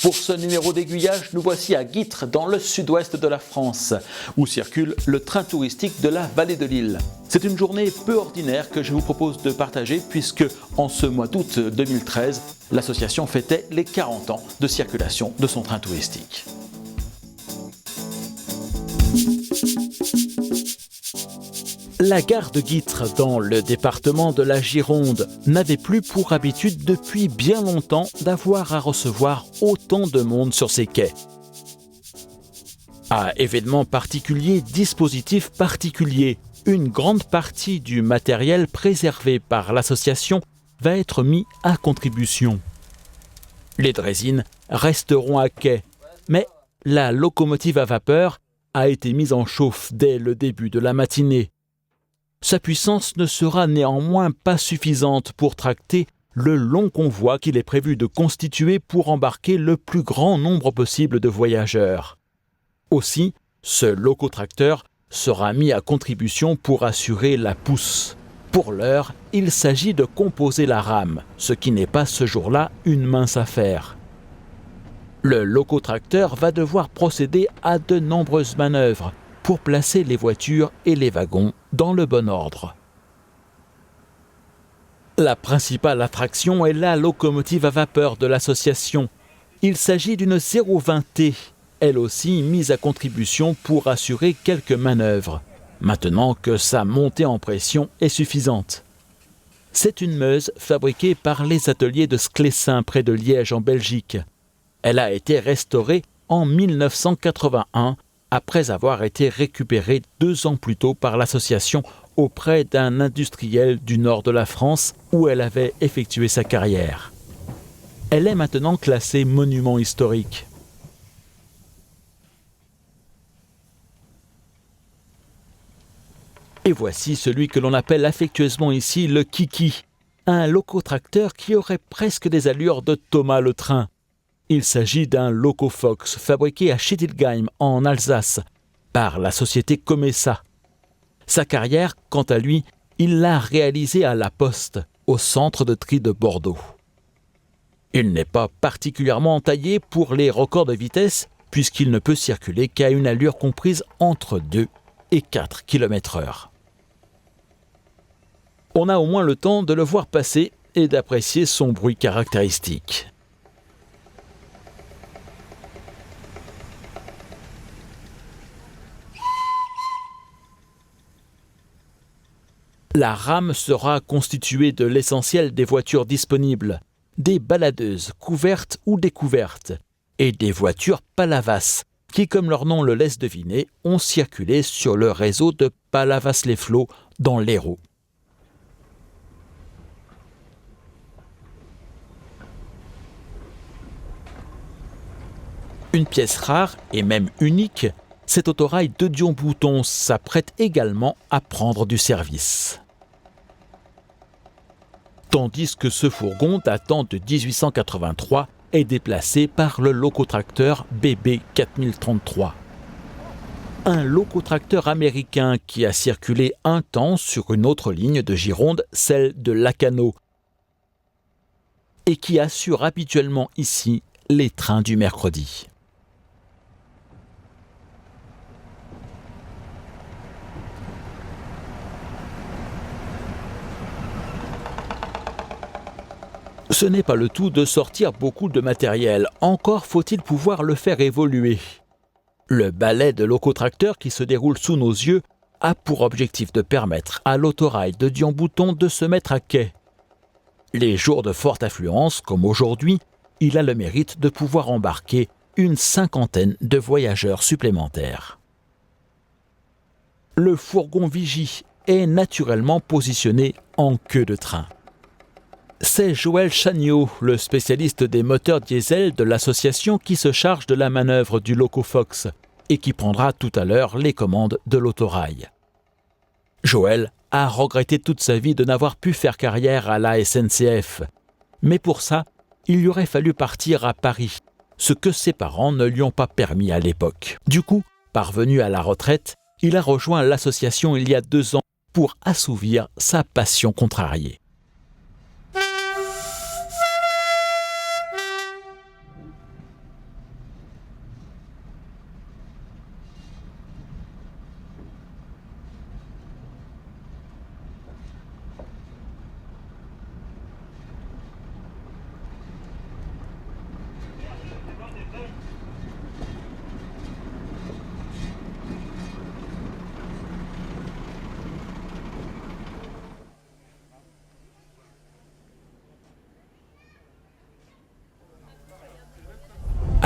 Pour ce numéro d'aiguillage, nous voici à Guîtres, dans le sud-ouest de la France, où circule le train touristique de la vallée de l'Isle. C'est une journée peu ordinaire que je vous propose de partager puisque, en ce mois d'août 2013, l'association fêtait les 40 ans de circulation de son train touristique. La gare de Guîtres, dans le département de la Gironde, n'avait plus pour habitude depuis bien longtemps d'avoir à recevoir autant de monde sur ses quais. À événements particuliers, dispositifs particuliers, une grande partie du matériel préservé par l'association va être mis à contribution. Les draisines resteront à quai, mais la locomotive à vapeur a été mise en chauffe dès le début de la matinée. Sa puissance ne sera néanmoins pas suffisante pour tracter le long convoi qu'il est prévu de constituer pour embarquer le plus grand nombre possible de voyageurs. Aussi, ce locotracteur sera mis à contribution pour assurer la pousse. Pour l'heure, il s'agit de composer la rame, ce qui n'est pas ce jour-là une mince affaire. Le locotracteur va devoir procéder à de nombreuses manœuvres pour placer les voitures et les wagons dans le bon ordre. La principale attraction est la locomotive à vapeur de l'association. Il s'agit d'une 020T, elle aussi mise à contribution pour assurer quelques manœuvres, maintenant que sa montée en pression est suffisante. C'est une Meuse fabriquée par les ateliers de Sclessin près de Liège en Belgique. Elle a été restaurée en 1981 après avoir été récupérée 2 ans plus tôt par l'association auprès d'un industriel du nord de la France où elle avait effectué sa carrière. Elle est maintenant classée monument historique. Et voici celui que l'on appelle affectueusement ici le Kiki, un locotracteur qui aurait presque des allures de Thomas le Train. Il s'agit d'un Locofox fabriqué à Schittigheim en Alsace par la société Comesa. Sa carrière, quant à lui, il l'a réalisée à La Poste, au centre de tri de Bordeaux. Il n'est pas particulièrement taillé pour les records de vitesse puisqu'il ne peut circuler qu'à une allure comprise entre 2 et 4 km/h. On a au moins le temps de le voir passer et d'apprécier son bruit caractéristique. La rame sera constituée de l'essentiel des voitures disponibles, des baladeuses couvertes ou découvertes, et des voitures Palavas, qui, comme leur nom le laisse deviner, ont circulé sur le réseau de Palavas-les-Flots dans l'Hérault. Une pièce rare et même unique, cet autorail de Dion-Bouton s'apprête également à prendre du service. Tandis que ce fourgon datant de 1883 est déplacé par le locotracteur BB 4033. Un locotracteur américain qui a circulé un temps sur une autre ligne de Gironde, celle de Lacanau, et qui assure habituellement ici les trains du mercredi. Ce n'est pas le tout de sortir beaucoup de matériel, encore faut-il pouvoir le faire évoluer. Le ballet de locotracteur qui se déroule sous nos yeux a pour objectif de permettre à l'autorail de Dion-Bouton de se mettre à quai. Les jours de forte affluence, comme aujourd'hui, il a le mérite de pouvoir embarquer une 50aine de voyageurs supplémentaires. Le fourgon Vigie est naturellement positionné en queue de train. C'est Joël Chagnot, le spécialiste des moteurs diesel de l'association, qui se charge de la manœuvre du Locofox et qui prendra tout à l'heure les commandes de l'autorail. Joël a regretté toute sa vie de n'avoir pu faire carrière à la SNCF. Mais pour ça, il lui aurait fallu partir à Paris, ce que ses parents ne lui ont pas permis à l'époque. Du coup, parvenu à la retraite, il a rejoint l'association il y a 2 ans pour assouvir sa passion contrariée.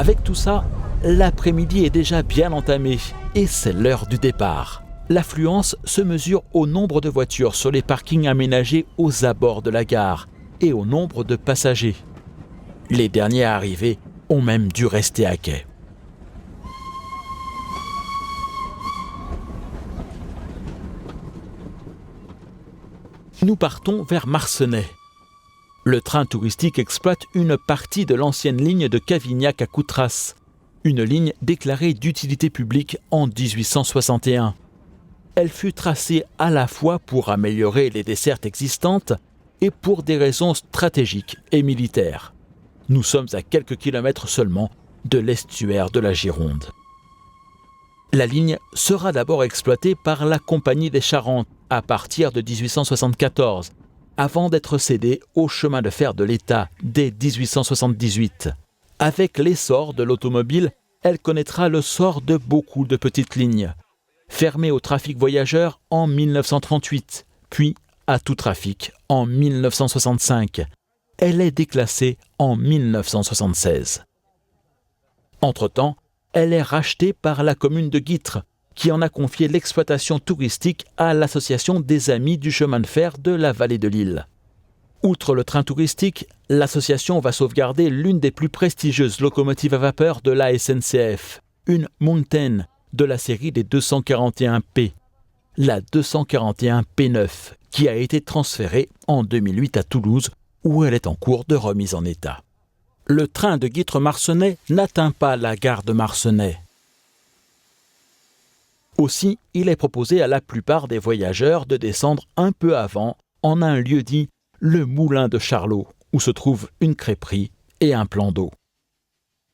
Avec tout ça, l'après-midi est déjà bien entamé et c'est l'heure du départ. L'affluence se mesure au nombre de voitures sur les parkings aménagés aux abords de la gare et au nombre de passagers. Les derniers arrivés ont même dû rester à quai. Nous partons vers Marcenais. Le train touristique exploite une partie de l'ancienne ligne de Cavignac à Coutras, une ligne déclarée d'utilité publique en 1861. Elle fut tracée à la fois pour améliorer les dessertes existantes et pour des raisons stratégiques et militaires. Nous sommes à quelques kilomètres seulement de l'estuaire de la Gironde. La ligne sera d'abord exploitée par la Compagnie des Charentes à partir de 1874, avant d'être cédée au chemin de fer de l'État dès 1878. Avec l'essor de l'automobile, elle connaîtra le sort de beaucoup de petites lignes. Fermée au trafic voyageurs en 1938, puis à tout trafic en 1965. Elle est déclassée en 1976. Entre-temps, elle est rachetée par la commune de Guîtres, qui en a confié l'exploitation touristique à l'Association des Amis du chemin de fer de la vallée de l'Isle. Outre le train touristique, l'association va sauvegarder l'une des plus prestigieuses locomotives à vapeur de la SNCF, une Mountain de la série des 241P, la 241 P9, qui a été transférée en 2008 à Toulouse, où elle est en cours de remise en état. Le train de Guîtres-Marcenais n'atteint pas la gare de Marcenais. Aussi, il est proposé à la plupart des voyageurs de descendre un peu avant en un lieu dit le Moulin de Charlot, où se trouve une crêperie et un plan d'eau.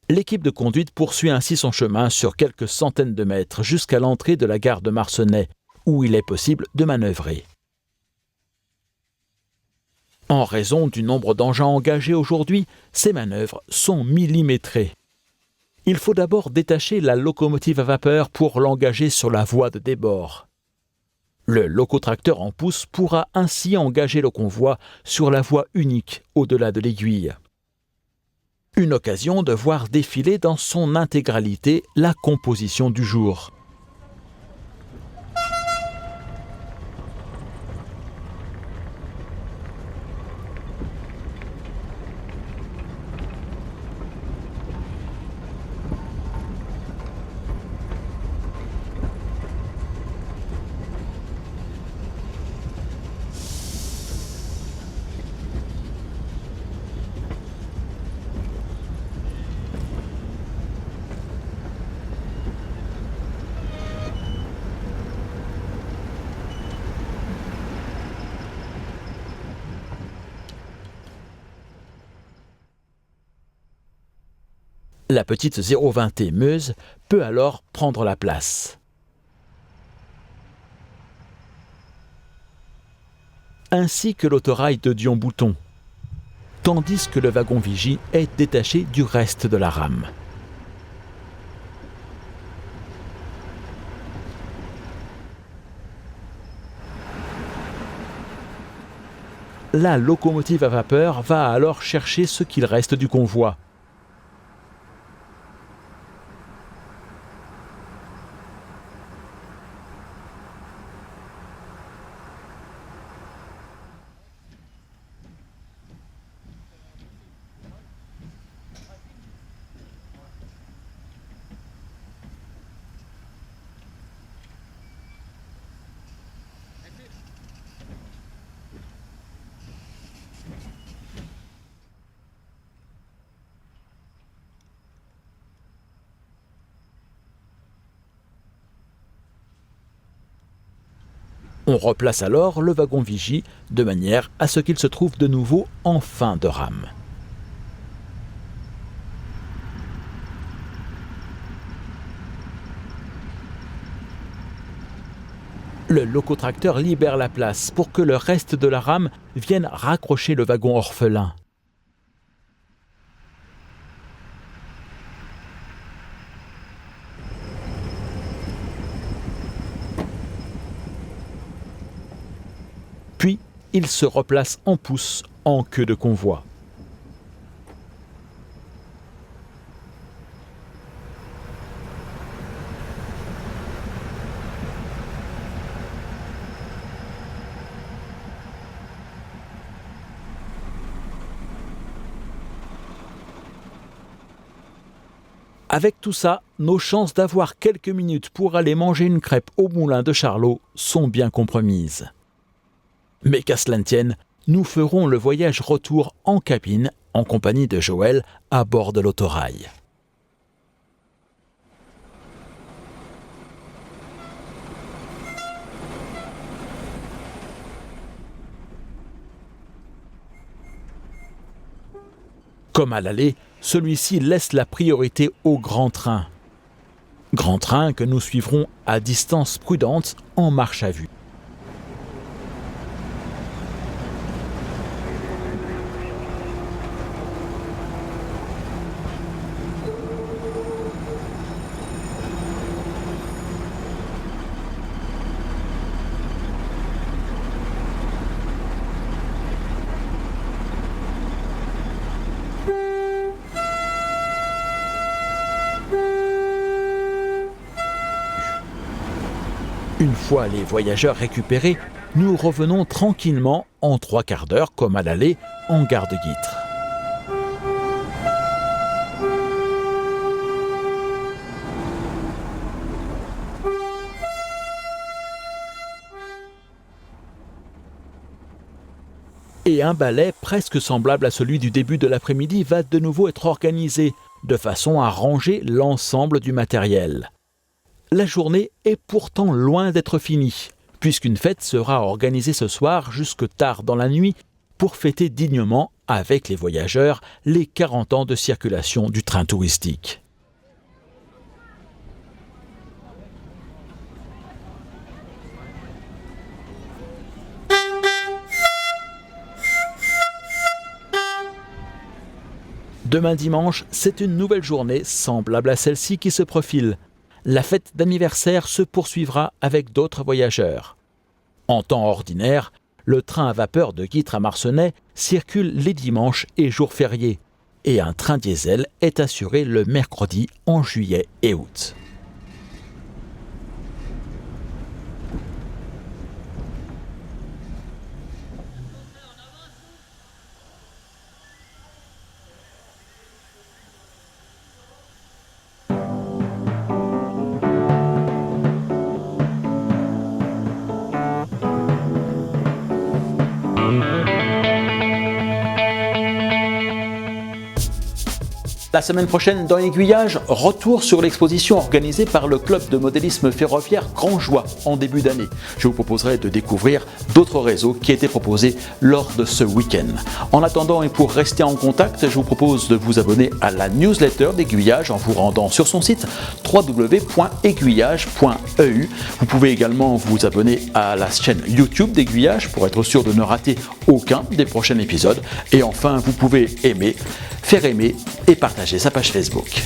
L'équipe de conduite poursuit ainsi son chemin sur quelques centaines de mètres jusqu'à l'entrée de la gare de Marcenais, où il est possible de manœuvrer. En raison du nombre d'engins engagés aujourd'hui, ces manœuvres sont millimétrées. Il faut d'abord détacher la locomotive à vapeur pour l'engager sur la voie de débord. Le locotracteur en pousse pourra ainsi engager le convoi sur la voie unique au-delà de l'aiguille. Une occasion de voir défiler dans son intégralité la composition du jour. La petite 020T Meuse peut alors prendre la place. Ainsi que l'autorail de Dion-Bouton, tandis que le wagon Vigie est détaché du reste de la rame. La locomotive à vapeur va alors chercher ce qu'il reste du convoi. On replace alors le wagon Vigie de manière à ce qu'il se trouve de nouveau en fin de rame. Le locotracteur libère la place pour que le reste de la rame vienne raccrocher le wagon orphelin. Puis, il se replace en pousse en queue de convoi. Avec tout ça, nos chances d'avoir quelques minutes pour aller manger une crêpe au moulin de Charlot sont bien compromises. Mais qu'à cela ne tienne, nous ferons le voyage retour en cabine, en compagnie de Joël, à bord de l'autorail. Comme à l'aller, celui-ci laisse la priorité au grand train. Grand train que nous suivrons à distance prudente en marche à vue. Une fois les voyageurs récupérés, nous revenons tranquillement en 3/4 d'heure, comme à l'aller, en gare de Guîtres. Et un balai presque semblable à celui du début de l'après-midi va de nouveau être organisé, de façon à ranger l'ensemble du matériel. La journée est pourtant loin d'être finie, puisqu'une fête sera organisée ce soir jusque tard dans la nuit pour fêter dignement avec les voyageurs les 40 ans de circulation du train touristique. Demain dimanche, c'est une nouvelle journée semblable à celle-ci qui se profile. La fête d'anniversaire se poursuivra avec d'autres voyageurs. En temps ordinaire, le train à vapeur de Guîtres à Marcenais circule les dimanches et jours fériés, et un train diesel est assuré le mercredi en juillet et août. La semaine prochaine, dans Aiguillage, retour sur l'exposition organisée par le club de modélisme ferroviaire Grand Joie en début d'année. Je vous proposerai de découvrir d'autres réseaux qui étaient proposés lors de ce week-end. En attendant et pour rester en contact, je vous propose de vous abonner à la newsletter d'Aiguillage en vous rendant sur son site www.aiguillage.eu. Vous pouvez également vous abonner à la chaîne YouTube d'Aiguillage pour être sûr de ne rater aucun des prochains épisodes. Et enfin, vous pouvez aimer, faire aimer et partager sa page Facebook.